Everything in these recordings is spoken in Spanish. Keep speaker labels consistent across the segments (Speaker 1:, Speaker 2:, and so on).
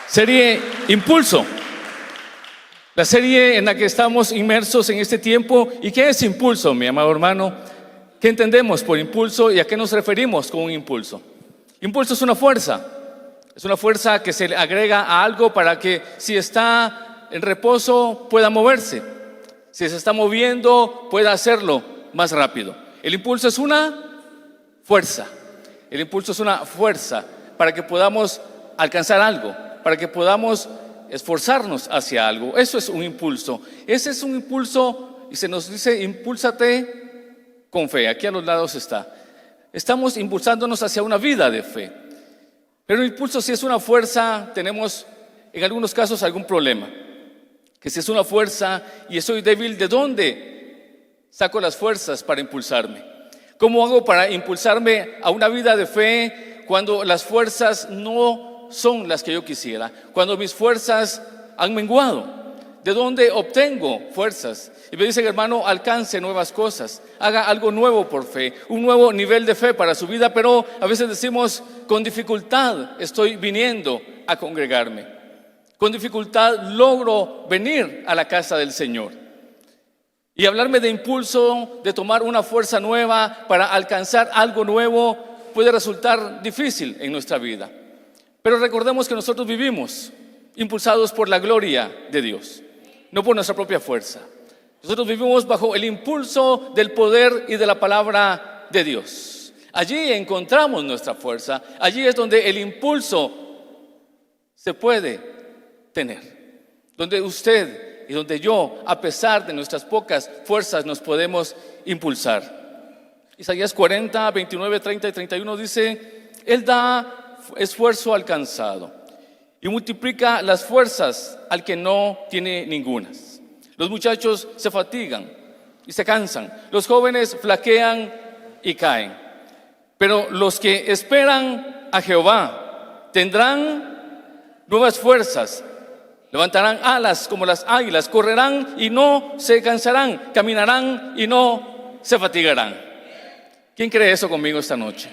Speaker 1: Serie Impulso, la serie en la que estamos inmersos en este tiempo. ¿Y qué es impulso, mi amado hermano? ¿Qué entendemos por impulso y a qué nos referimos con un impulso? Impulso es una fuerza que se le agrega a algo para que si está en reposo pueda moverse, si se está moviendo pueda hacerlo más rápido. El impulso es una fuerza, para que podamos alcanzar algo, para que podamos esforzarnos hacia algo. Eso es un impulso. Ese es un impulso y se nos dice: impúlsate con fe. Aquí a los lados está. Estamos impulsándonos hacia una vida de fe. Pero el impulso, si es una fuerza, tenemos en algunos casos algún problema. Que si es una fuerza y estoy débil, ¿de dónde saco las fuerzas para impulsarme? ¿Cómo hago para impulsarme a una vida de fe cuando las fuerzas no son las que yo quisiera? Cuando mis fuerzas han menguado. ¿De dónde obtengo fuerzas? Y me dice: hermano, alcance nuevas cosas, haga algo nuevo por fe, un nuevo nivel de fe para su vida. Pero a veces decimos: con dificultad estoy viniendo a congregarme, con dificultad logro venir a la casa del Señor. Y hablarme de impulso, de tomar una fuerza nueva para alcanzar algo nuevo, puede resultar difícil en nuestra vida. Pero recordemos que nosotros vivimos impulsados por la gloria de Dios, no por nuestra propia fuerza. Nosotros vivimos bajo el impulso del poder y de la palabra de Dios. Allí encontramos nuestra fuerza, allí es donde el impulso se puede tener, donde usted y donde yo, a pesar de nuestras pocas fuerzas, nos podemos impulsar. Isaías 40, 29, 30 y 31 dice: Él da esfuerzo al cansado y multiplica las fuerzas al que no tiene ningunas. Los muchachos se fatigan y se cansan, los jóvenes flaquean y caen. Pero los que esperan a Jehová tendrán nuevas fuerzas, levantarán alas como las águilas, correrán y no se cansarán, caminarán y no se fatigarán. ¿Quién cree eso conmigo esta noche?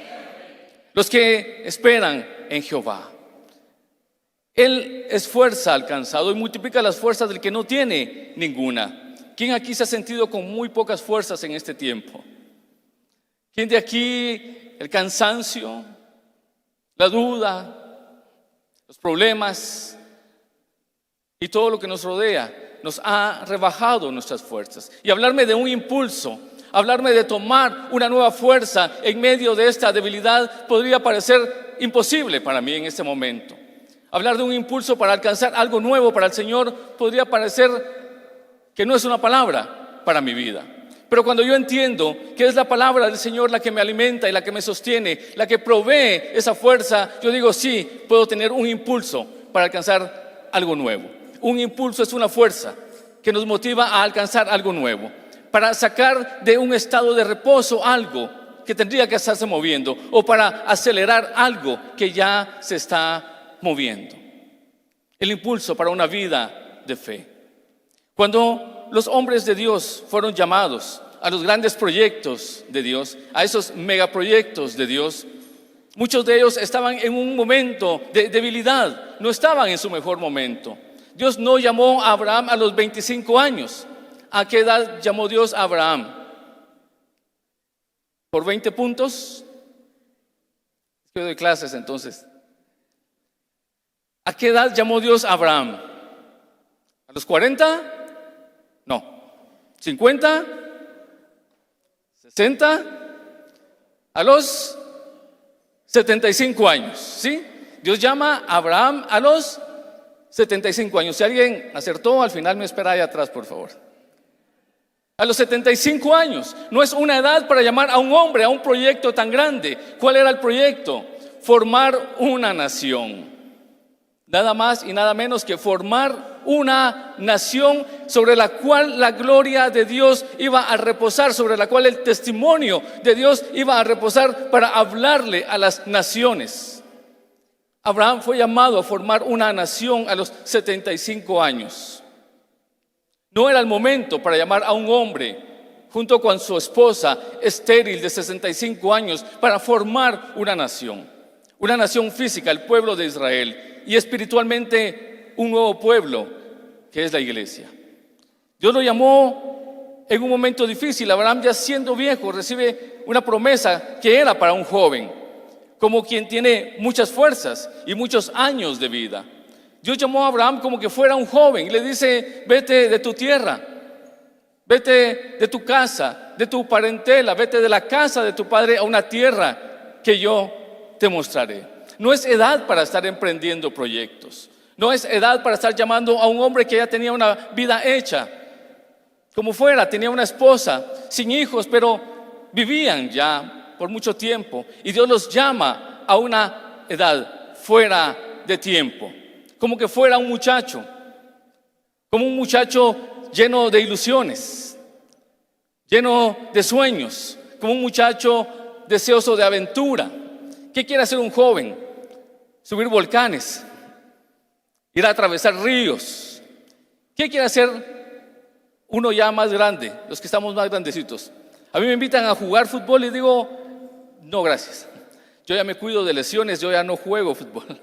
Speaker 1: Los que esperan en Jehová. Él esfuerza al cansado y multiplica las fuerzas del que no tiene ninguna. ¿Quién aquí se ha sentido con muy pocas fuerzas en este tiempo? ¿Quién de aquí el cansancio, la duda, los problemas y todo lo que nos rodea nos ha rebajado nuestras fuerzas? Y hablarme de un impulso, hablarme de tomar una nueva fuerza en medio de esta debilidad podría parecer imposible para mí en este momento. Hablar de un impulso para alcanzar algo nuevo para el Señor podría parecer que no es una palabra para mi vida. Pero cuando yo entiendo que es la palabra del Señor la que me alimenta y la que me sostiene, la que provee esa fuerza, yo digo: sí, puedo tener un impulso para alcanzar algo nuevo. Un impulso es una fuerza que nos motiva a alcanzar algo nuevo, para sacar de un estado de reposo algo que tendría que estarse moviendo, o para acelerar algo que ya se está moviendo. El impulso para una vida de fe. Cuando los hombres de Dios fueron llamados a los grandes proyectos de Dios, a esos megaproyectos de Dios, muchos de ellos estaban en un momento de debilidad, no estaban en su mejor momento. Dios no llamó a Abraham a los 25 años. ¿A qué edad llamó Dios a Abraham? ¿Por 20 puntos? Yo doy clases entonces. ¿A qué edad llamó Dios a Abraham? ¿A los 40? No. ¿50? ¿60? A los 75 años, ¿sí? Dios llama a Abraham a los 75 años. Si alguien acertó, al final me espera ahí atrás, por favor. A los 75 años. No es una edad para llamar a un hombre a un proyecto tan grande. ¿Cuál era el proyecto? Formar una nación. Nada más y nada menos que formar una nación sobre la cual la gloria de Dios iba a reposar, sobre la cual el testimonio de Dios iba a reposar para hablarle a las naciones. Abraham fue llamado a formar una nación a los 75 años. No era el momento para llamar a un hombre junto con su esposa estéril de 65 años para formar una nación física, el pueblo de Israel. y espiritualmente un nuevo pueblo, que es la iglesia. Dios lo llamó en un momento difícil. Abraham, ya siendo viejo, recibe una promesa que era para un joven, como quien tiene muchas fuerzas y muchos años de vida. Dios llamó a Abraham como que fuera un joven y le dice: vete de tu tierra, vete de tu casa, de tu parentela, vete de la casa de tu padre a una tierra que yo te mostraré. No es edad para estar emprendiendo proyectos. No es edad para estar llamando a un hombre que ya tenía una vida hecha. Como fuera, tenía una esposa, sin hijos, pero vivían ya por mucho tiempo. Y Dios los llama a una edad fuera de tiempo. Como que fuera un muchacho. Como un muchacho lleno de ilusiones, lleno de sueños. Como un muchacho deseoso de aventura. ¿Qué quiere hacer un joven? Subir volcanes, ir a atravesar ríos. ¿Qué quiere hacer uno ya más grande, los que estamos más grandecitos? A mí me invitan a jugar fútbol y digo: no, gracias. Yo ya me cuido de lesiones, yo ya no juego fútbol.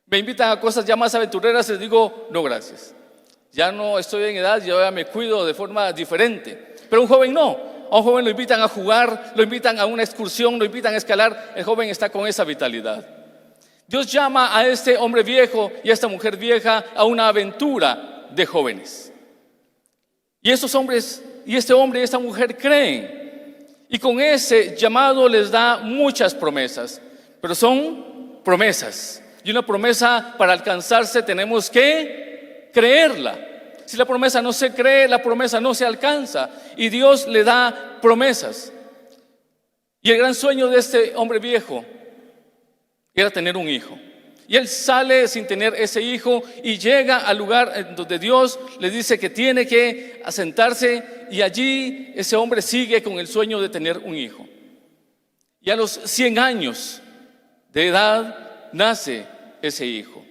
Speaker 1: Me invitan a cosas ya más aventureras y les digo: no, gracias. Ya no estoy en edad, yo ya me cuido de forma diferente. Pero un joven no. A un joven lo invitan a jugar, lo invitan a una excursión, lo invitan a escalar. El joven está con esa vitalidad. Dios llama a este hombre viejo y a esta mujer vieja a una aventura de jóvenes. Y estos hombres, y este hombre y esta mujer creen. Y con ese llamado les da muchas promesas. Pero son promesas. Y una promesa, para alcanzarse, tenemos que creerla. Si la promesa no se cree, la promesa no se alcanza. Y Dios le da promesas. Y el gran sueño de este hombre viejo era tener un hijo. Y él sale sin tener ese hijo y llega al lugar donde Dios le dice que tiene que asentarse, y allí ese hombre sigue con el sueño de tener un hijo. Y a los 100 años de edad nace ese hijo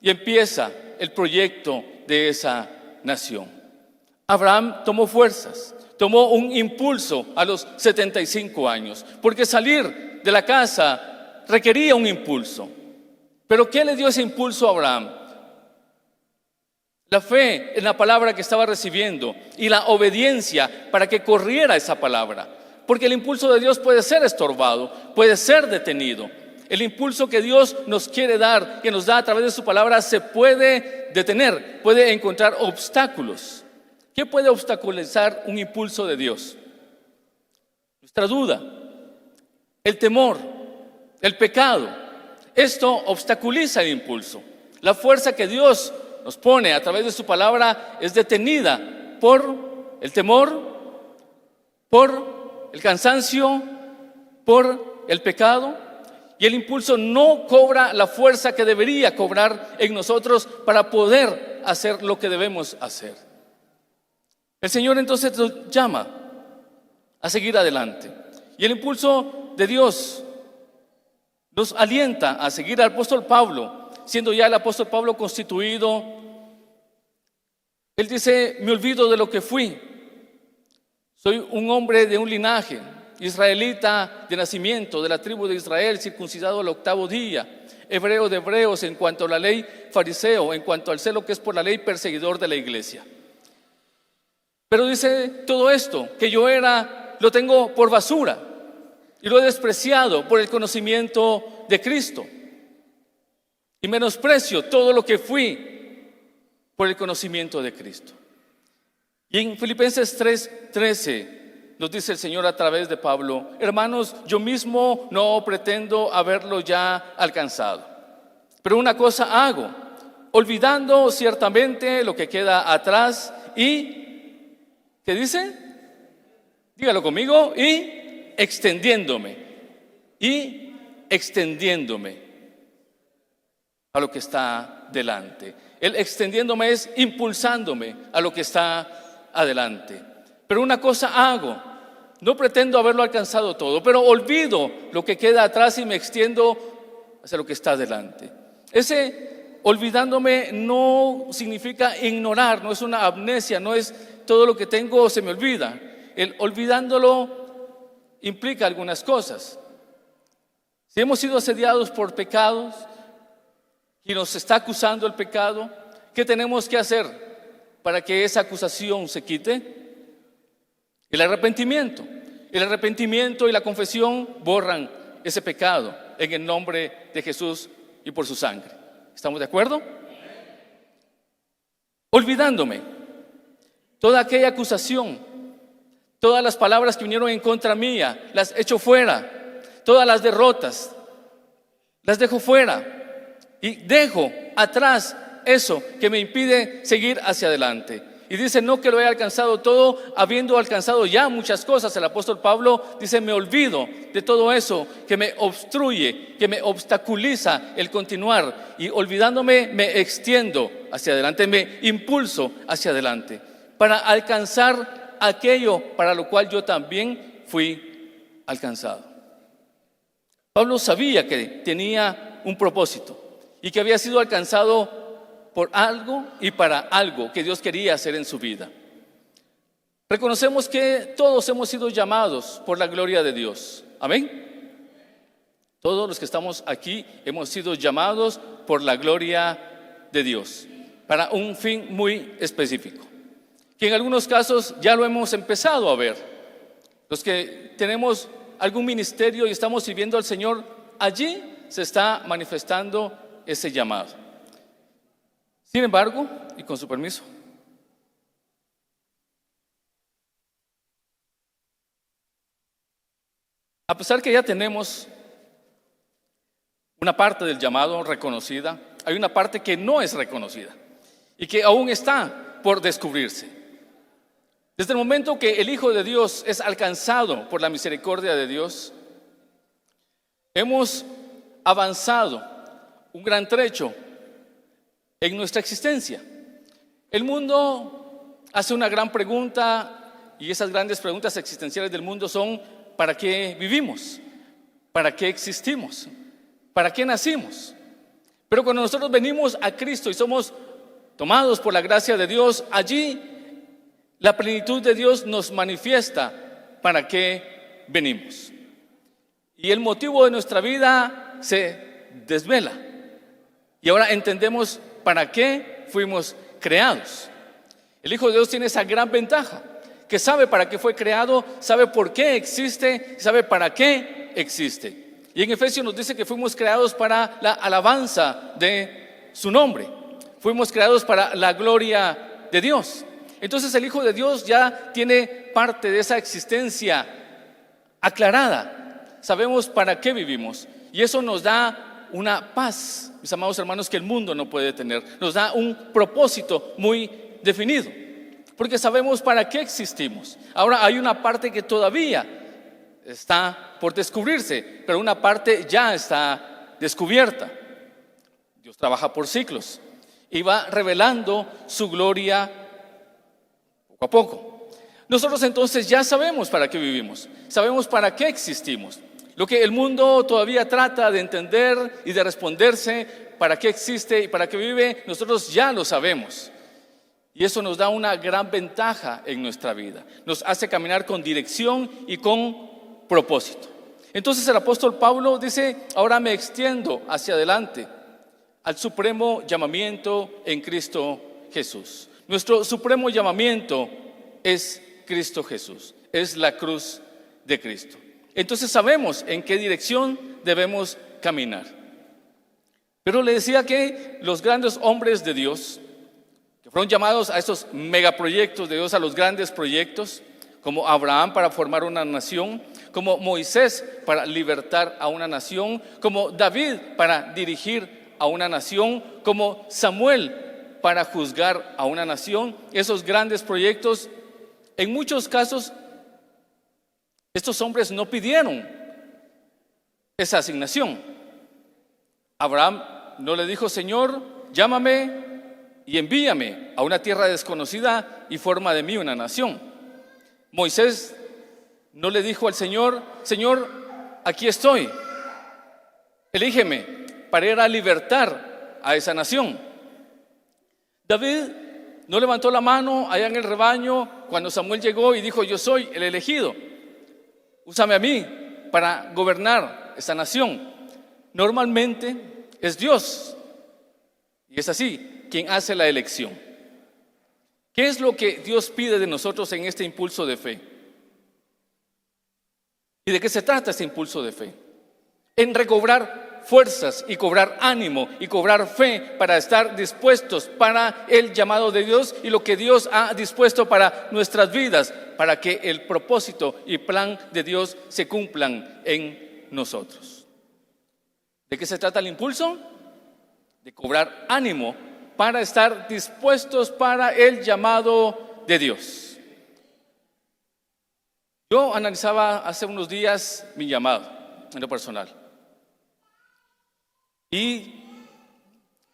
Speaker 1: y empieza el proyecto de esa nación. Abraham tomó fuerzas, tomó un impulso a los 75 años, porque salir de la casa requería un impulso. Pero ¿qué le dio ese impulso a Abraham? La fe en la palabra que estaba recibiendo y la obediencia para que corriera esa palabra. Porque el impulso de Dios puede ser estorbado, puede ser detenido. El impulso que Dios nos quiere dar, que nos da a través de su palabra, se puede detener, puede encontrar obstáculos. ¿Qué puede obstaculizar un impulso de Dios? Nuestra duda, el temor, el pecado. Esto obstaculiza el impulso. La fuerza que Dios nos pone a través de su palabra es detenida por el temor, por el cansancio, por el pecado. Y el impulso no cobra la fuerza que debería cobrar en nosotros para poder hacer lo que debemos hacer. El Señor entonces nos llama a seguir adelante. Y el impulso de Dios nos alienta a seguir. Al apóstol Pablo, siendo ya el apóstol Pablo constituido, él dice: me olvido de lo que fui. Soy un hombre de un linaje israelita de nacimiento, de la tribu de Israel, circuncidado al 8º día, hebreo de hebreos en cuanto a la ley, fariseo en cuanto al celo que es por la ley, perseguidor de la iglesia. Pero dice todo esto que yo era, lo tengo por basura y lo he despreciado por el conocimiento de Cristo, y menosprecio todo lo que fui por el conocimiento de Cristo. Y en Filipenses 3:13 nos dice el Señor a través de Pablo: hermanos, yo mismo no pretendo haberlo ya alcanzado, pero una cosa hago, olvidando ciertamente lo que queda atrás y, ¿qué dice? Dígalo conmigo: y extendiéndome a lo que está delante. El extendiéndome es impulsándome a lo que está adelante. Pero una cosa hago, no pretendo haberlo alcanzado todo, pero olvido lo que queda atrás y me extiendo hacia lo que está adelante. Ese olvidándome no significa ignorar, no es una amnesia, no es todo lo que tengo se me olvida. El olvidándolo implica algunas cosas. Si hemos sido asediados por pecados, y nos está acusando el pecado, ¿qué tenemos que hacer para que esa acusación se quite? El arrepentimiento. El arrepentimiento y la confesión borran ese pecado en el nombre de Jesús y por su sangre. ¿Estamos de acuerdo? Olvidándome toda aquella acusación, todas las palabras que vinieron en contra mía, las echo fuera. Todas las derrotas, las dejo fuera y dejo atrás eso que me impide seguir hacia adelante. Y dice, no que lo haya alcanzado todo, habiendo alcanzado ya muchas cosas. El apóstol Pablo dice, me olvido de todo eso que me obstruye, que me obstaculiza el continuar. Y olvidándome, me extiendo hacia adelante, me impulso hacia adelante para alcanzar aquello para lo cual yo también fui alcanzado. Pablo sabía que tenía un propósito y que había sido alcanzado por algo y para algo que Dios quería hacer en su vida. Reconocemos que todos hemos sido llamados por la gloria de Dios. Amén. Todos los que estamos aquí hemos sido llamados por la gloria de Dios para un fin muy específico, que en algunos casos ya lo hemos empezado a ver. Los que tenemos algún ministerio y estamos sirviendo al Señor, allí se está manifestando ese llamado. Sin embargo, y con su permiso, a pesar que ya tenemos una parte del llamado reconocida, hay una parte que no es reconocida y que aún está por descubrirse. Desde el momento que el Hijo de Dios es alcanzado por la misericordia de Dios, hemos avanzado un gran trecho en nuestra existencia. El mundo hace una gran pregunta y esas grandes preguntas existenciales del mundo son: ¿para qué vivimos? ¿Para qué existimos? ¿Para qué nacimos? Pero cuando nosotros venimos a Cristo y somos tomados por la gracia de Dios, allí la plenitud de Dios nos manifiesta para qué venimos. Y el motivo de nuestra vida se desvela. Y ahora entendemos para qué fuimos creados. El Hijo de Dios tiene esa gran ventaja, que sabe para qué fue creado, sabe por qué existe, sabe para qué existe. Y en Efesios nos dice que fuimos creados para la alabanza de su nombre. Fuimos creados para la gloria de Dios. Entonces el Hijo de Dios ya tiene parte de esa existencia aclarada. Sabemos para qué vivimos. Y eso nos da una paz, mis amados hermanos, que el mundo no puede tener. Nos da un propósito muy definido, porque sabemos para qué existimos. Ahora hay una parte que todavía está por descubrirse, pero una parte ya está descubierta. Dios trabaja por ciclos y va revelando su gloria poco a poco. Nosotros entonces ya sabemos para qué vivimos, sabemos para qué existimos. Lo que el mundo todavía trata de entender y de responderse, para qué existe y para qué vive, nosotros ya lo sabemos. Y eso nos da una gran ventaja en nuestra vida. Nos hace caminar con dirección y con propósito. Entonces el apóstol Pablo dice: ahora me extiendo hacia adelante al supremo llamamiento en Cristo Jesús. Nuestro supremo llamamiento es Cristo Jesús, es la cruz de Cristo. Entonces sabemos en qué dirección debemos caminar. Pero le decía que los grandes hombres de Dios, que fueron llamados a estos megaproyectos de Dios, a los grandes proyectos, como Abraham para formar una nación, como Moisés para libertar a una nación, como David para dirigir a una nación, como Samuel para juzgar a una nación, esos grandes proyectos, en muchos casos, estos hombres no pidieron esa asignación. Abraham no le dijo: Señor, llámame y envíame a una tierra desconocida y forma de mí una nación. Moisés no le dijo al Señor: Señor, aquí estoy, elígeme para ir a libertar a esa nación. David no levantó la mano allá en el rebaño cuando Samuel llegó y dijo: yo soy el elegido, úsame a mí para gobernar esta nación. Normalmente es Dios Y es así, quien hace la elección. ¿Qué es lo que Dios pide de nosotros en este impulso de fe? ¿Y de qué se trata este impulso de fe? En recobrar fuerzas y cobrar ánimo y cobrar fe para estar dispuestos para el llamado de Dios y lo que Dios ha dispuesto para nuestras vidas, para que el propósito y plan de Dios se cumplan en nosotros. ¿De qué se trata el impulso? De cobrar ánimo para estar dispuestos para el llamado de Dios. Yo analizaba hace unos días mi llamado en lo personal. Y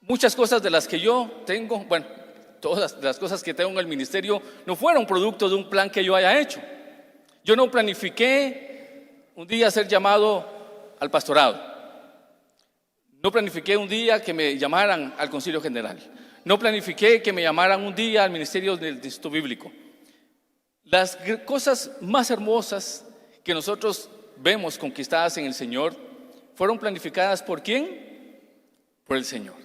Speaker 1: muchas cosas de las que yo tengo, bueno, todas las cosas que tengo en el ministerio no fueron producto de un plan que yo haya hecho. Yo no planifiqué un día ser llamado al pastorado. No planifiqué un día que me llamaran al Concilio General. No planifiqué que me llamaran un día al Ministerio del Instituto Bíblico. Las cosas más hermosas que nosotros vemos conquistadas en el Señor fueron planificadas ¿por quién? Por el Señor.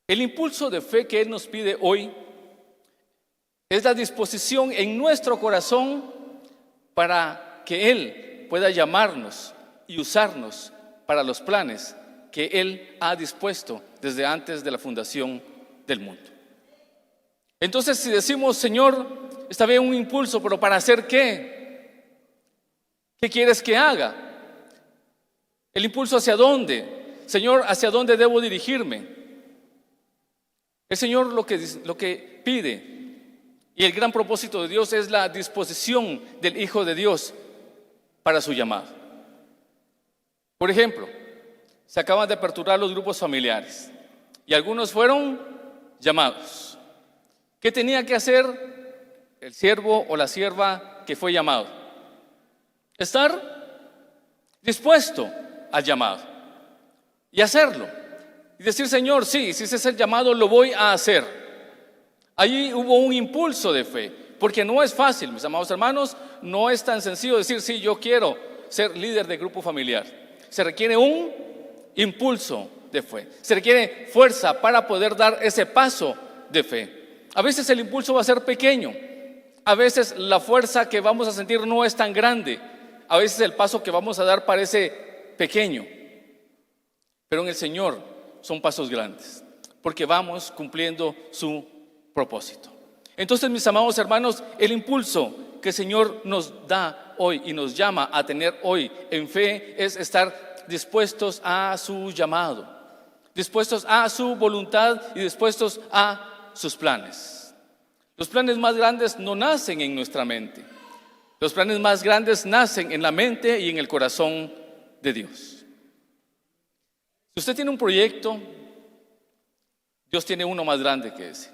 Speaker 1: El impulso de fe que Él nos pide hoy es la disposición en nuestro corazón para que Él pueda llamarnos y usarnos para los planes que Él ha dispuesto desde antes de la fundación del mundo. Entonces, si decimos, Señor, está bien un impulso, pero ¿para hacer qué? ¿Qué quieres que haga? ¿El impulso hacia dónde? Señor, ¿hacia dónde debo dirigirme? El Señor lo que pide y el gran propósito de Dios es la disposición del Hijo de Dios para su llamado. Por ejemplo, se acaban de aperturar los grupos familiares y algunos fueron llamados. ¿Qué tenía que hacer el siervo o la sierva que fue llamado? Estar dispuesto al llamado y hacerlo. Y decir, Señor, sí, si ese es el llamado, lo voy a hacer. Allí hubo un impulso de fe, porque no es fácil, mis amados hermanos, no es tan sencillo decir, sí, yo quiero ser líder de grupo familiar. Se requiere un impulso de fe, se requiere fuerza para poder dar ese paso de fe. A veces el impulso va a ser pequeño, a veces la fuerza que vamos a sentir no es tan grande, a veces el paso que vamos a dar parece pequeño, pero en el Señor son pasos grandes, porque vamos cumpliendo su propósito. Entonces, mis amados hermanos, el impulso que el Señor nos da hoy y nos llama a tener hoy en fe es estar dispuestos a su llamado, dispuestos a su voluntad y dispuestos a sus planes. Los planes más grandes no nacen en nuestra mente. Los planes más grandes nacen en la mente y en el corazón de Dios. Si usted tiene un proyecto, Dios tiene uno más grande que ese.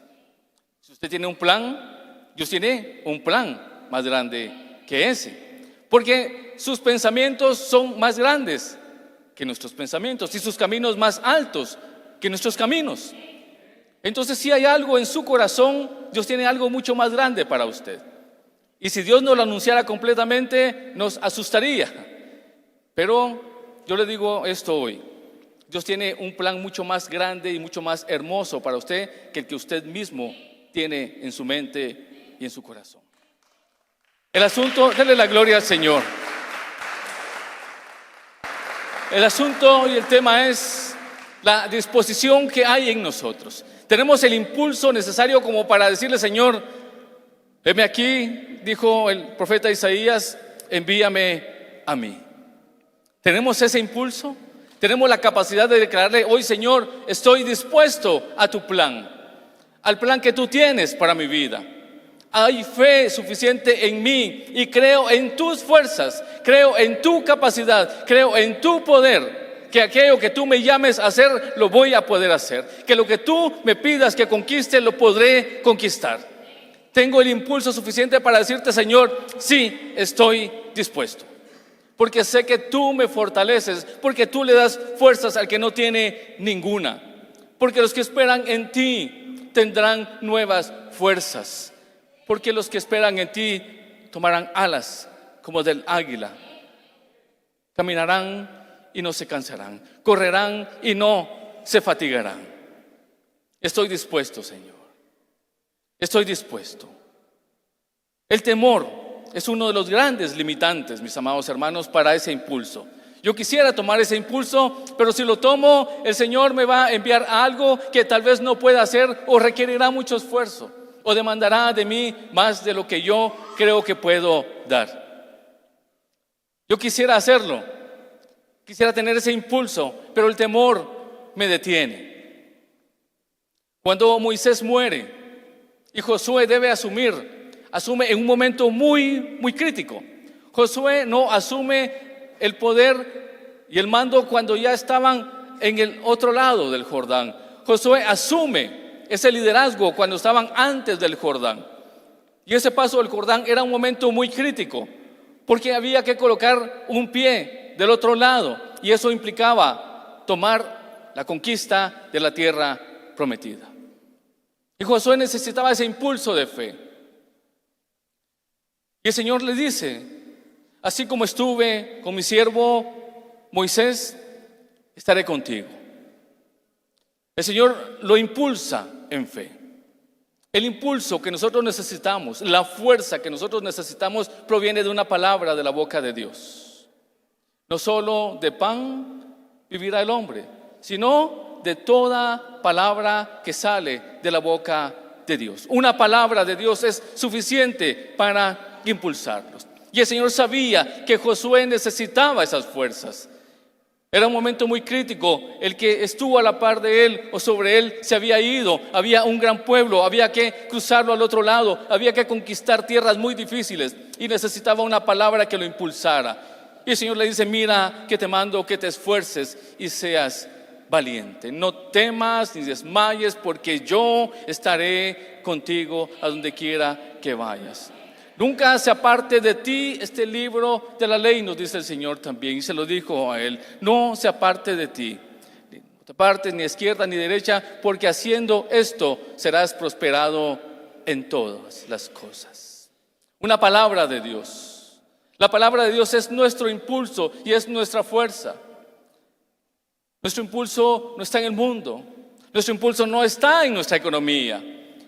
Speaker 1: Si usted tiene un plan, Dios tiene un plan más grande que ese. Porque sus pensamientos son más grandes que nuestros pensamientos y sus caminos más altos que nuestros caminos. Entonces, si hay algo en su corazón, Dios tiene algo mucho más grande para usted. Y si Dios no lo anunciara completamente, nos asustaría. Pero yo le digo esto hoy: Dios tiene un plan mucho más grande y mucho más hermoso para usted que el que usted mismo tiene en su mente y en su corazón. El asunto, denle la gloria al Señor. El asunto y el tema es la disposición que hay en nosotros. Tenemos el impulso necesario como para decirle, Señor, heme aquí, dijo el profeta Isaías, envíame a mí. ¿Tenemos ese impulso? Tenemos la capacidad de declararle hoy, Señor, estoy dispuesto a tu plan, al plan que tú tienes para mi vida. Hay fe suficiente en mí y creo en tus fuerzas, creo en tu capacidad, creo en tu poder, que aquello que tú me llames a hacer, lo voy a poder hacer. Que lo que tú me pidas que conquiste, lo podré conquistar. Tengo el impulso suficiente para decirte, Señor, sí, estoy dispuesto. Porque sé que tú me fortaleces, porque tú le das fuerzas al que no tiene ninguna. Porque los que esperan en ti tendrán nuevas fuerzas. Porque los que esperan en ti tomarán alas como del águila. Caminarán y no se cansarán. Correrán y no se fatigarán. Estoy dispuesto, Señor. Estoy dispuesto. El temor es uno de los grandes limitantes, mis amados hermanos, para ese impulso. Yo quisiera tomar ese impulso, pero si lo tomo, el Señor me va a enviar algo que tal vez no pueda hacer o requerirá mucho esfuerzo o demandará de mí más de lo que yo creo que puedo dar. Yo quisiera hacerlo, quisiera tener ese impulso, pero el temor me detiene. Cuando Moisés muere y Josué debe asume en un momento muy crítico. Josué no asume el poder y el mando cuando ya estaban en el otro lado del Jordán. Josué asume ese liderazgo cuando estaban antes del Jordán. Y ese paso del Jordán era un momento muy crítico, porque había que colocar un pie del otro lado, y eso implicaba tomar la conquista de la tierra prometida. Y Josué necesitaba ese impulso de fe. Y el Señor le dice: así como estuve con mi siervo Moisés, estaré contigo. El Señor lo impulsa en fe. El impulso que nosotros necesitamos, la fuerza que nosotros necesitamos, proviene de una palabra de la boca de Dios. No solo de pan vivirá el hombre, sino de toda palabra que sale de la boca de Dios. Una palabra de Dios es suficiente para impulsarlos. Y el Señor sabía que Josué necesitaba esas fuerzas. Era un momento muy crítico. El que estuvo a la par de él o sobre él se había ido. Había un gran pueblo, había que cruzarlo al otro lado, había que conquistar tierras muy difíciles y necesitaba una palabra que lo impulsara. Y el Señor le dice: mira que te mando que te esfuerces y seas valiente. No temas ni desmayes, porque yo estaré contigo a donde quiera que vayas. Nunca se aparte de ti este libro de la ley, nos dice el Señor también, y se lo dijo a él: no se aparte de ti, no te apartes ni izquierda ni derecha, porque haciendo esto serás prosperado en todas las cosas. Una palabra de Dios. La palabra de Dios es nuestro impulso y es nuestra fuerza. Nuestro impulso no está en el mundo, nuestro impulso no está en nuestra economía.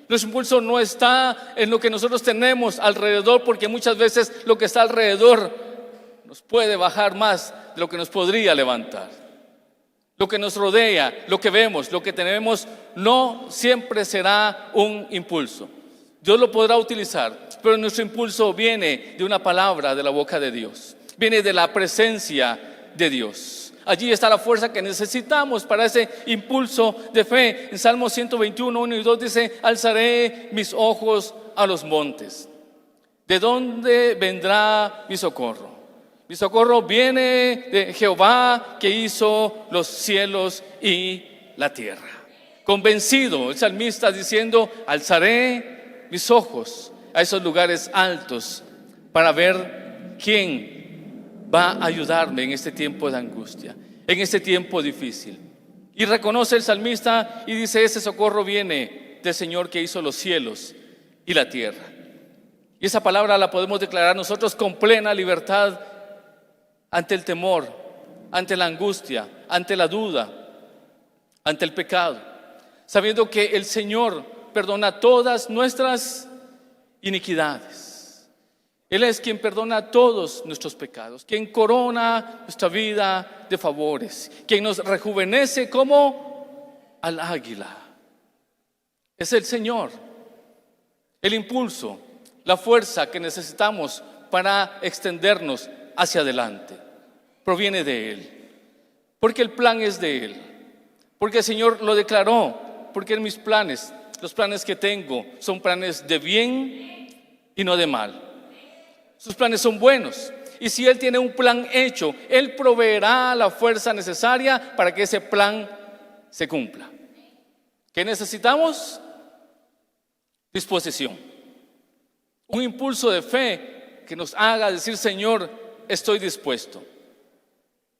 Speaker 1: Nuestro impulso no está en lo que nosotros tenemos alrededor, porque muchas veces lo que está alrededor nos puede bajar más de lo que nos podría levantar. Lo que nos rodea, lo que vemos, lo que tenemos, no siempre será un impulso. Dios lo podrá utilizar, pero nuestro impulso viene de una palabra de la boca de Dios, viene de la presencia de Dios. Allí está la fuerza que necesitamos para ese impulso de fe. En Salmo 121, 1 y 2 dice: alzaré mis ojos a los montes. ¿De dónde vendrá mi socorro? Mi socorro viene de Jehová, que hizo los cielos y la tierra. Convencido, el salmista diciendo: alzaré mis ojos a esos lugares altos para ver quién va a ayudarme en este tiempo de angustia, en este tiempo difícil. Y reconoce el salmista y dice: ese socorro viene del Señor que hizo los cielos y la tierra. Y esa palabra la podemos declarar nosotros con plena libertad ante el temor, ante la angustia, ante la duda, ante el pecado, sabiendo que el Señor perdona todas nuestras iniquidades. Él es quien perdona todos nuestros pecados, quien corona nuestra vida de favores, quien nos rejuvenece como al águila. Es el Señor. El impulso, la fuerza que necesitamos para extendernos hacia adelante proviene de Él, porque el plan es de Él, porque el Señor lo declaró, porque en mis planes, los planes que tengo son planes de bien y no de mal. Sus planes son buenos, y si Él tiene un plan hecho, Él proveerá la fuerza necesaria para que ese plan se cumpla. ¿Qué necesitamos? Disposición. Un impulso de fe que nos haga decir: Señor, estoy dispuesto.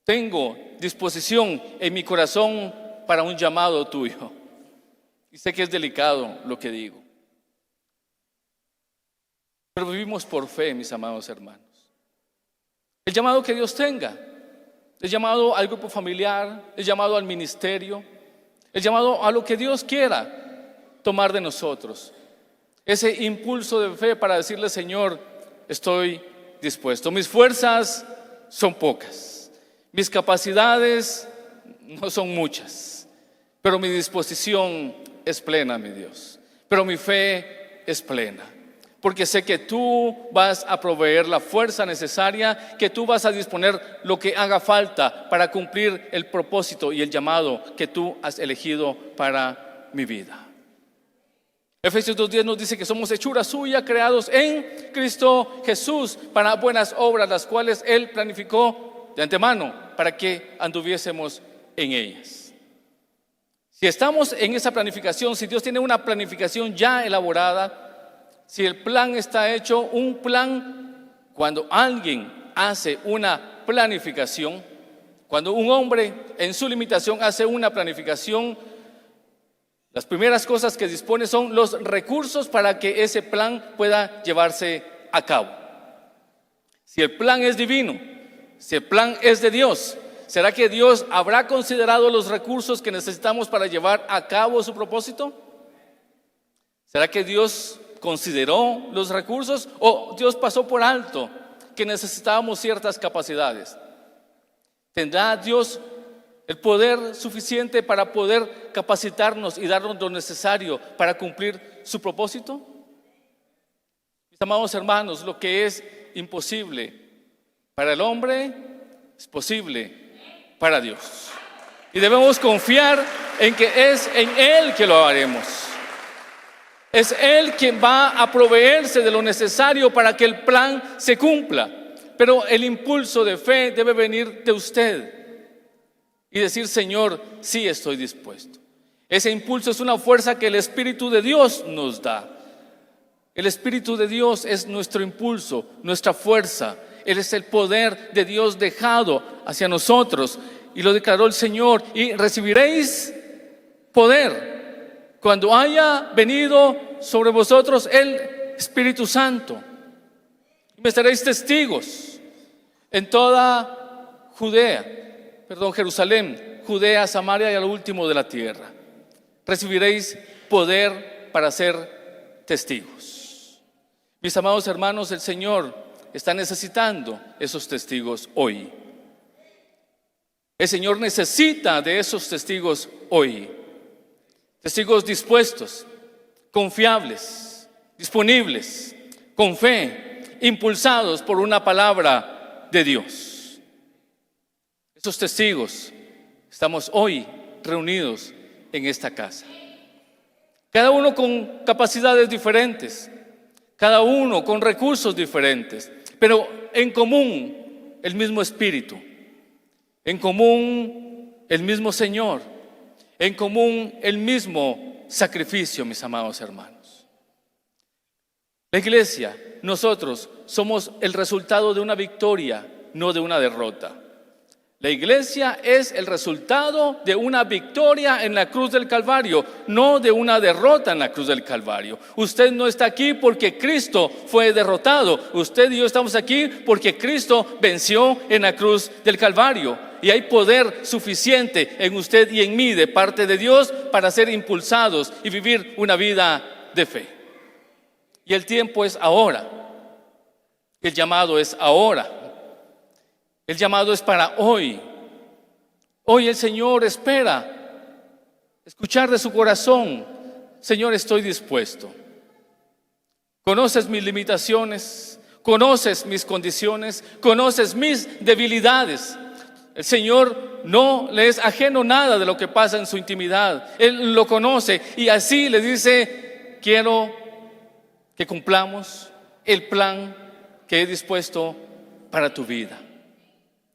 Speaker 1: Tengo disposición en mi corazón para un llamado tuyo. Y sé que es delicado lo que digo, pero vivimos por fe, mis amados hermanos. El llamado que Dios tenga, el llamado al grupo familiar, el llamado al ministerio, el llamado a lo que Dios quiera, tomar de nosotros. Ese impulso de fe para decirle: Señor, estoy dispuesto. Mis fuerzas son pocas, mis capacidades no son muchas, pero mi disposición es plena, mi Dios. Pero mi fe es plena, porque sé que tú vas a proveer la fuerza necesaria, que tú vas a disponer lo que haga falta para cumplir el propósito y el llamado que tú has elegido para mi vida. Efesios 2:10 nos dice que somos hechura suya, creados en Cristo Jesús para buenas obras, las cuales Él planificó de antemano para que anduviésemos en ellas. Si estamos en esa planificación, si Dios tiene una planificación ya elaborada, si el plan está hecho, un plan, cuando alguien hace una planificación, cuando un hombre en su limitación hace una planificación, las primeras cosas que dispone son los recursos para que ese plan pueda llevarse a cabo. Si el plan es divino, si el plan es de Dios, ¿será que Dios habrá considerado los recursos que necesitamos para llevar a cabo su propósito? ¿Será que Dios consideró los recursos o Dios pasó por alto que necesitábamos ciertas capacidades? ¿Tendrá Dios el poder suficiente para poder capacitarnos y darnos lo necesario para cumplir su propósito? Mis amados hermanos, lo que es imposible para el hombre es posible para Dios. Y debemos confiar en que es en Él que lo haremos. Es Él quien va a proveerse de lo necesario para que el plan se cumpla. Pero el impulso de fe debe venir de usted y decir: Señor, sí estoy dispuesto. Ese impulso es una fuerza que el Espíritu de Dios nos da. El Espíritu de Dios es nuestro impulso, nuestra fuerza. Él es el poder de Dios dejado hacia nosotros. Y lo declaró el Señor: y recibiréis poder cuando haya venido sobre vosotros el Espíritu Santo. Y me seréis testigos en toda Jerusalén, Judea, Samaria y a lo último de la tierra. Recibiréis poder para ser testigos. Mis amados hermanos, el Señor está necesitando esos testigos hoy. El Señor necesita de esos testigos hoy. Testigos dispuestos, confiables, disponibles, con fe, impulsados por una palabra de Dios. Esos testigos estamos hoy reunidos en esta casa. Cada uno con capacidades diferentes, cada uno con recursos diferentes, pero en común el mismo Espíritu, en común el mismo Señor, en común el mismo sacrificio, mis amados hermanos. La iglesia, nosotros somos el resultado de una victoria, no de una derrota. La iglesia es el resultado de una victoria en la cruz del Calvario, no de una derrota en la cruz del Calvario. Usted no está aquí porque Cristo fue derrotado. Usted y yo estamos aquí porque Cristo venció en la cruz del Calvario. Y hay poder suficiente en usted y en mí de parte de Dios para ser impulsados y vivir una vida de fe. Y el tiempo es ahora. El llamado es ahora. El llamado es para hoy. Hoy el Señor espera escuchar de su corazón: Señor, estoy dispuesto. Conoces mis limitaciones, conoces mis condiciones, conoces mis debilidades. El Señor no le es ajeno nada de lo que pasa en su intimidad. Él lo conoce y así le dice: quiero que cumplamos el plan que he dispuesto para tu vida.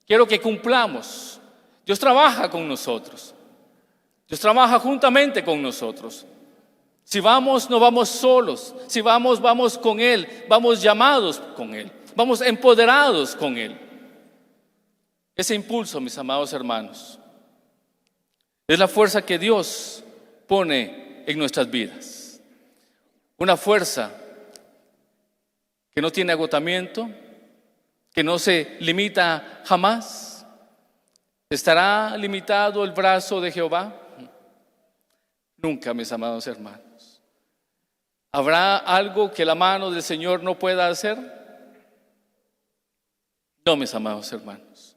Speaker 1: Quiero que cumplamos. Dios trabaja con nosotros. Dios trabaja juntamente con nosotros. Si vamos, no vamos solos. Si vamos, vamos con Él. Vamos llamados con Él. Vamos empoderados con Él. Ese impulso, mis amados hermanos, es la fuerza que Dios pone en nuestras vidas. Una fuerza que no tiene agotamiento, que no se limita jamás. ¿Estará limitado el brazo de Jehová? Nunca, mis amados hermanos. ¿Habrá algo que la mano del Señor no pueda hacer? No, mis amados hermanos.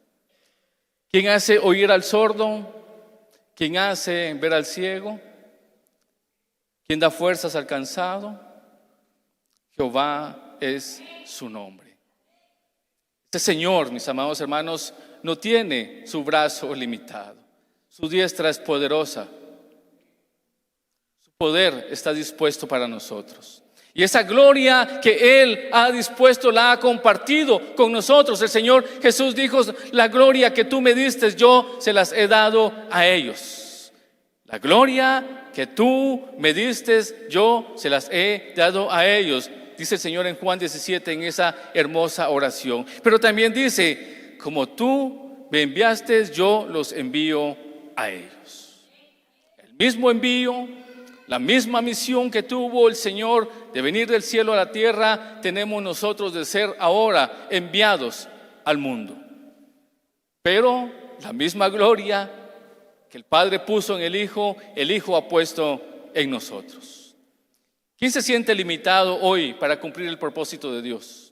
Speaker 1: ¿Quién hace oír al sordo? ¿Quién hace ver al ciego? ¿Quién da fuerzas al cansado? Jehová es su nombre. Este Señor, mis amados hermanos, no tiene su brazo limitado. Su diestra es poderosa. Su poder está dispuesto para nosotros. Y esa gloria que Él ha dispuesto la ha compartido con nosotros. El Señor Jesús dijo: la gloria que tú me diste, yo se las he dado a ellos. La gloria que tú me diste, yo se las he dado a ellos. Dice el Señor en Juan 17 en esa hermosa oración. Pero también dice: como tú me enviaste, yo los envío a ellos. El mismo envío, la misma misión que tuvo el Señor de venir del cielo a la tierra, tenemos nosotros de ser ahora enviados al mundo. Pero la misma gloria que el Padre puso en el Hijo ha puesto en nosotros. ¿Quién se siente limitado hoy para cumplir el propósito de Dios?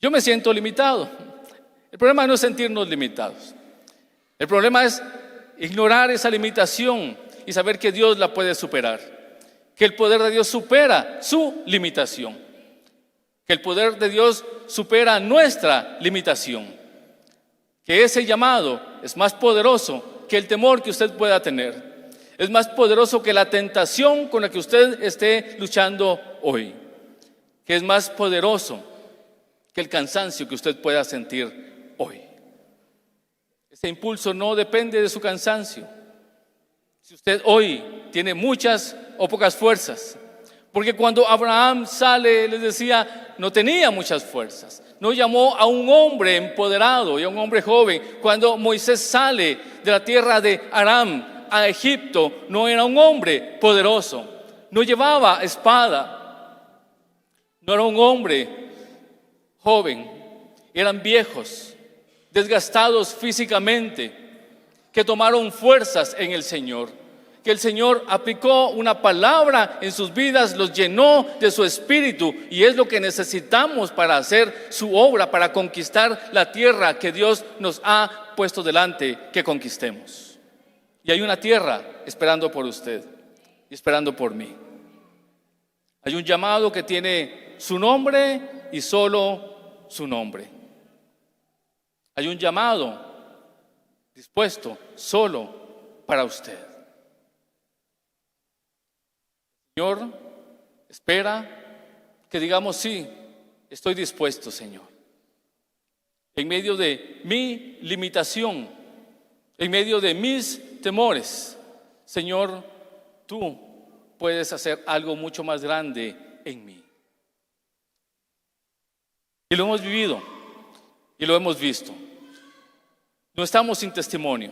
Speaker 1: Yo me siento limitado. El problema no es sentirnos limitados. El problema es ignorar esa limitación y saber que Dios la puede superar. Que el poder de Dios supera su limitación. Que el poder de Dios supera nuestra limitación. Que ese llamado es más poderoso que el temor que usted pueda tener. Es más poderoso que la tentación con la que usted esté luchando hoy. Que es más poderoso que el cansancio que usted pueda sentir hoy. Ese impulso no depende de su cansancio. Si usted hoy tiene muchas o pocas fuerzas, porque cuando Abraham sale, les decía, no tenía muchas fuerzas. No llamó a un hombre empoderado y a un hombre joven. Cuando Moisés sale de la tierra de Aram a Egipto, no era un hombre poderoso. No llevaba espada. No era un hombre joven. Eran viejos, desgastados físicamente, que tomaron fuerzas en el Señor. Que el Señor aplicó una palabra en sus vidas, los llenó de su espíritu, y es lo que necesitamos para hacer su obra, para conquistar la tierra que Dios nos ha puesto delante que conquistemos. Y hay una tierra esperando por usted y esperando por mí. Hay un llamado que tiene su nombre y solo su nombre. Hay un llamado dispuesto solo para usted. Señor, espera que digamos: sí, estoy dispuesto, Señor. En medio de mi limitación, en medio de mis temores, Señor, tú puedes hacer algo mucho más grande en mí. Y lo hemos vivido y lo hemos visto. No estamos sin testimonio,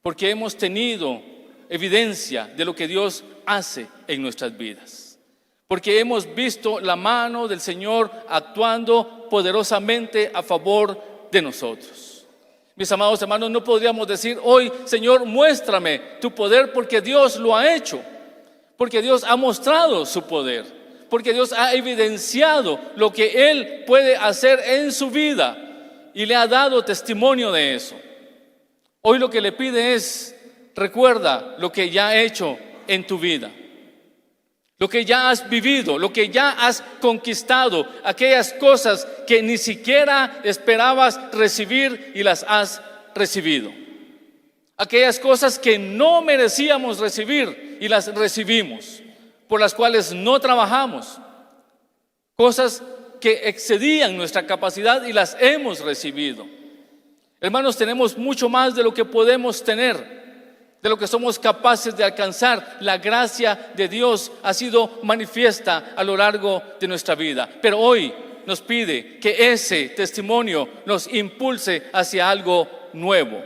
Speaker 1: porque hemos tenido evidencia de lo que Dios hace en nuestras vidas, porque hemos visto la mano del Señor actuando poderosamente a favor de nosotros. Mis amados hermanos, no podríamos decir hoy: Señor, muéstrame tu poder, porque Dios lo ha hecho, porque Dios ha mostrado su poder, porque Dios ha evidenciado lo que Él puede hacer en su vida y le ha dado testimonio de eso. Hoy lo que le pide es: recuerda lo que ya ha hecho en tu vida, lo que ya has vivido, lo que ya has conquistado, aquellas cosas que ni siquiera esperabas recibir y las has recibido, aquellas cosas que no merecíamos recibir y las recibimos, por las cuales no trabajamos, cosas que excedían nuestra capacidad y las hemos recibido. Hermanos, tenemos mucho más de lo que podemos tener, de lo que somos capaces de alcanzar. La gracia de Dios ha sido manifiesta a lo largo de nuestra vida, pero hoy nos pide que ese testimonio nos impulse hacia algo nuevo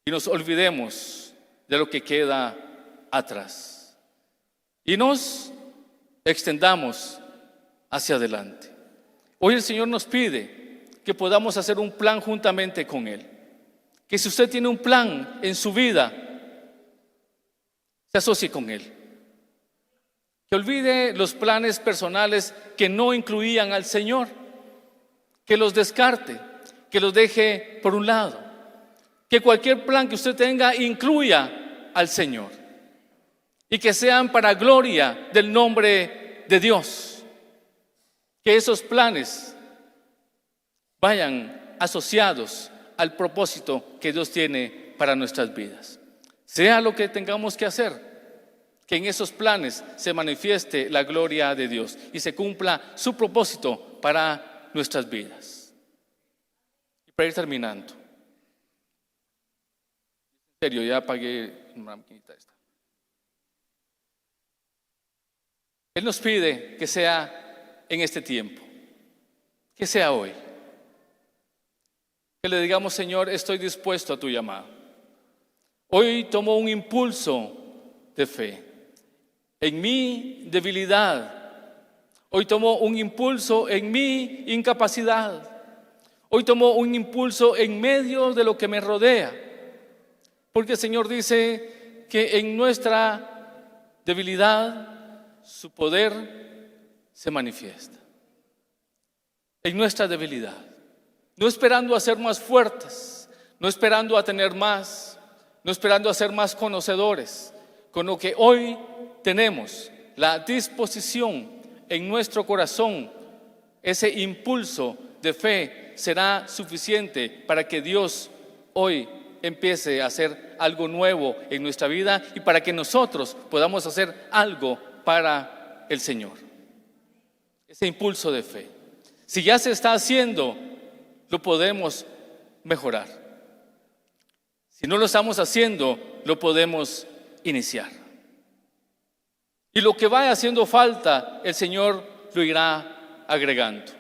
Speaker 1: y nos olvidemos de lo que queda atrás y nos extendamos hacia adelante. Hoy el Señor nos pide que podamos hacer un plan juntamente con Él. Que si usted tiene un plan en su vida, se asocie con Él. que olvide los planes personales que no incluían al Señor, que los descarte, que los deje por un lado, que cualquier plan que usted tenga incluya al Señor y que sean para gloria del nombre de Dios, que esos planes vayan asociados al propósito que Dios tiene para nuestras vidas. Sea lo que tengamos que hacer, que en esos planes se manifieste la gloria de Dios y se cumpla su propósito para nuestras vidas. Y para ir terminando, en serio, ya apagué una maquinita esta. Él nos pide que sea en este tiempo, que sea hoy. Que le digamos: Señor, estoy dispuesto a tu llamado. Hoy tomo un impulso de fe. En mi debilidad, hoy tomo un impulso en mi incapacidad. Hoy tomo un impulso en medio de lo que me rodea. Porque el Señor dice que en nuestra debilidad su poder se manifiesta. En nuestra debilidad. No esperando a ser más fuertes, no esperando a tener más, no esperando a ser más conocedores. Con lo que hoy tenemos, la disposición en nuestro corazón, ese impulso de fe será suficiente para que Dios hoy empiece a hacer algo nuevo en nuestra vida y para que nosotros podamos hacer algo para el Señor. Ese impulso de fe. Si ya se está haciendo, lo podemos mejorar. Si no lo estamos haciendo, lo podemos iniciar. Y lo que vaya haciendo falta, el Señor lo irá agregando.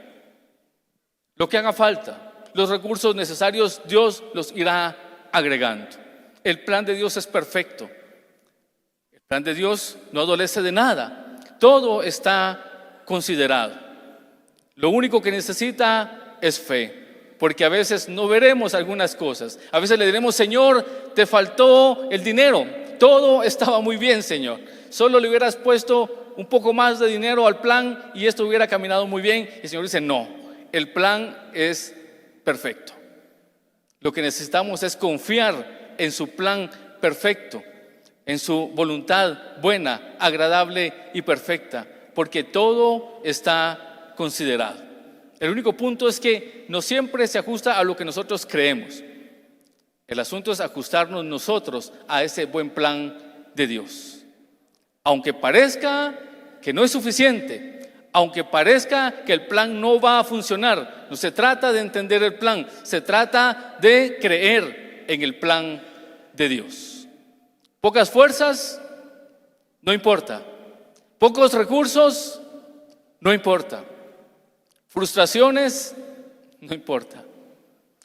Speaker 1: Lo que haga falta, los recursos necesarios, Dios los irá agregando. El plan de Dios es perfecto. El plan de Dios no adolece de nada. Todo está considerado. Lo único que necesita es fe, porque a veces no veremos algunas cosas. A veces le diremos: Señor, te faltó el dinero. Todo estaba muy bien, Señor. Solo le hubieras puesto un poco más de dinero al plan y esto hubiera caminado muy bien. Y el Señor dice: no, el plan es perfecto. Lo que necesitamos es confiar en su plan perfecto, en su voluntad buena, agradable y perfecta, porque todo está considerado. El único punto es que no siempre se ajusta a lo que nosotros creemos. El asunto es ajustarnos nosotros a ese buen plan de Dios. Aunque parezca que no es suficiente, aunque parezca que el plan no va a funcionar, no se trata de entender el plan, se trata de creer en el plan de Dios. Pocas fuerzas, no importa. Pocos recursos, no importa. Frustraciones, no importa.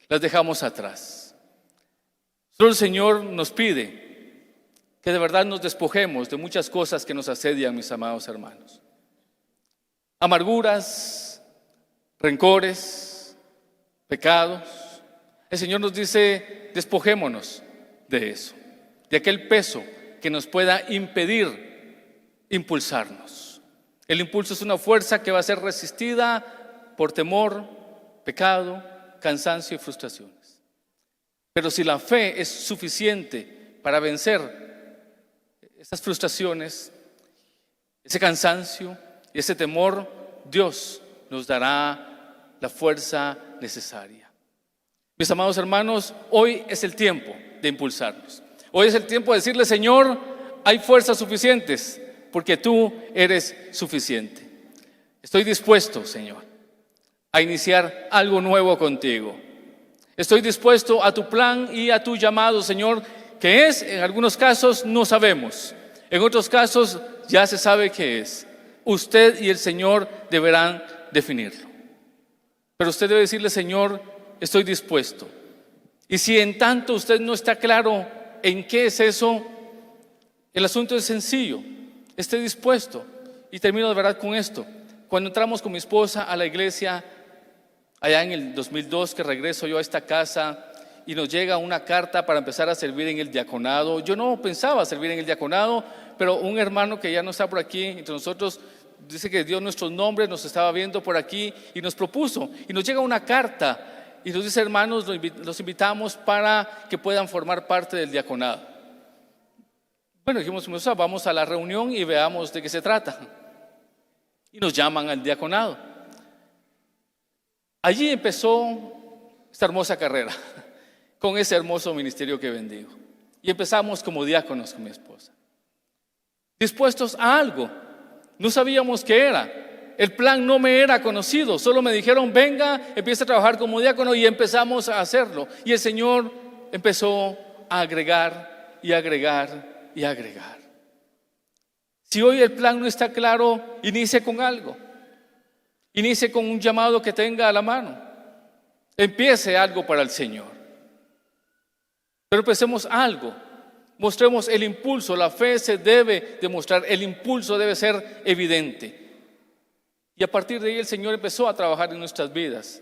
Speaker 1: Las dejamos atrás. Solo el Señor nos pide que de verdad nos despojemos de muchas cosas que nos asedian, mis amados hermanos. Amarguras, rencores, pecados. El Señor nos dice: despojémonos de eso, de aquel peso que nos pueda impedir impulsarnos. El impulso es una fuerza que va a ser resistida por temor, pecado, cansancio y frustraciones. Pero si la fe es suficiente para vencer esas frustraciones, ese cansancio y ese temor, Dios nos dará la fuerza necesaria. Mis amados hermanos, hoy es el tiempo de impulsarnos. Hoy es el tiempo de decirle: Señor, hay fuerzas suficientes porque tú eres suficiente. Estoy dispuesto, Señor, a iniciar algo nuevo contigo. Estoy dispuesto a tu plan y a tu llamado, Señor, que es, en algunos casos no sabemos, en otros casos ya se sabe qué es. Usted y el Señor deberán definirlo. Pero usted debe decirle: Señor, estoy dispuesto. Y si en tanto usted no está claro en qué es eso, el asunto es sencillo: esté dispuesto. Y termino de verdad con esto. Cuando entramos con mi esposa a la iglesia, allá en el 2002, que regreso yo a esta casa, y nos llega una carta para empezar a servir en el diaconado. Yo no pensaba servir en el diaconado, pero un hermano que ya no está por aquí entre nosotros dice que dio nuestros nombres, nos estaba viendo por aquí y nos propuso, y nos llega una carta y nos dice: hermanos, los invitamos para que puedan formar parte del diaconado. Bueno, dijimos: vamos a la reunión y veamos de qué se trata. Y nos llaman al diaconado. Allí empezó esta hermosa carrera, con ese hermoso ministerio que bendigo. Y empezamos como diáconos con mi esposa, dispuestos a algo. No sabíamos qué era. El plan no me era conocido. Solo me dijeron: venga, empieza a trabajar como diácono, y empezamos a hacerlo. Y el Señor empezó a agregar y agregar y agregar. Si hoy el plan no está claro, inicie con algo. Inicie con un llamado que tenga a la mano. Empiece algo para el Señor. Pero empecemos algo. Mostremos el impulso. La fe se debe demostrar. El impulso debe ser evidente. Y a partir de ahí el Señor empezó a trabajar en nuestras vidas.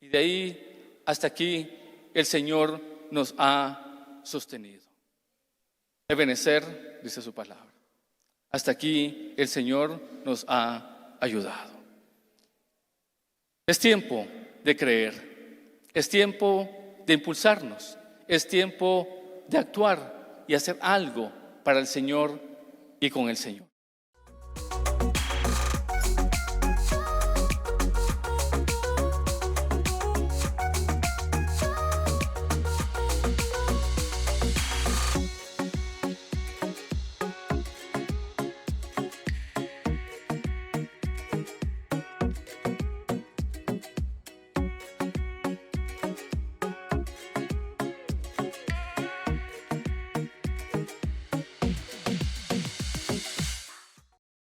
Speaker 1: Y de ahí hasta aquí el Señor nos ha sostenido. Ebenecer, dice su palabra. Hasta aquí el Señor nos ha ayudado. Es tiempo de creer. Es tiempo de impulsarnos. Es tiempo de actuar y hacer algo para el Señor y con el Señor.